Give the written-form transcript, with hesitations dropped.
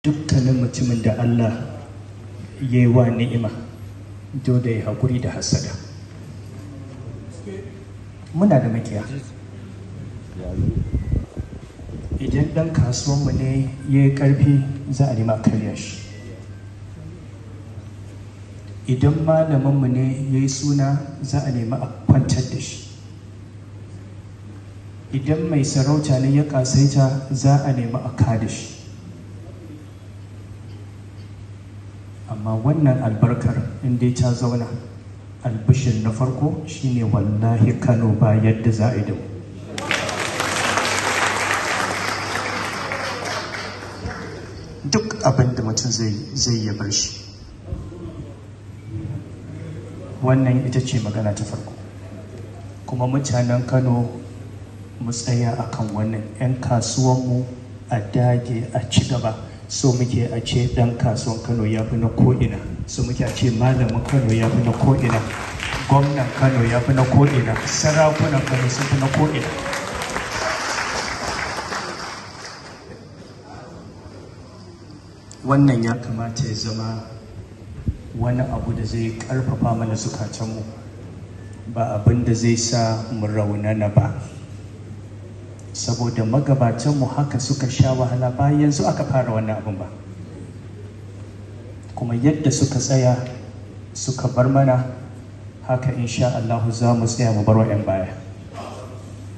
dukkanin mutumin da Allah ya yi wa ni'ima dole ya haƙuri da hasada. Muna da makiya. Idan ɗan kasuwanmu ne ya yi ƙarfi za a nema karya shi. Idan malaminmu ne ya yi suna za a nemi a kwantar da shi. Idan mai sarauta ne ya ƙasaita za a nemi a kada shi. Amma wannan albarkar inda ta zauna, albishir na farko shine wallahi Kano ba yadda za a yi da mu. Duk abin da mutum zai yi bar shi. Wannan ita ce magana ta farko. Kuma mutanen Kano mu tsaya akan wannan, 'yan kasuwanmu a dage a ci gaba. So muke a ce ɗan kasuwan Kano ya fi na ko'ina, so muke a ce malamin Kano ya fi na ko'ina, gwamnan Kano ya fi na ko'ina, sarakunan Kano sun fi na ko'ina. Wannan ya kamata ya zama wani abu da zai ƙarfafa mana zukatanmu, ba abin da zai sa mu raunana ba. Saboda magabatanmu haka suka sha wahala ba yanzu aka fara wannan abin ba, kuma yadda suka tsaya suka bar mana haka insha Allah za mu tsaya mu bar wa 'yan baya.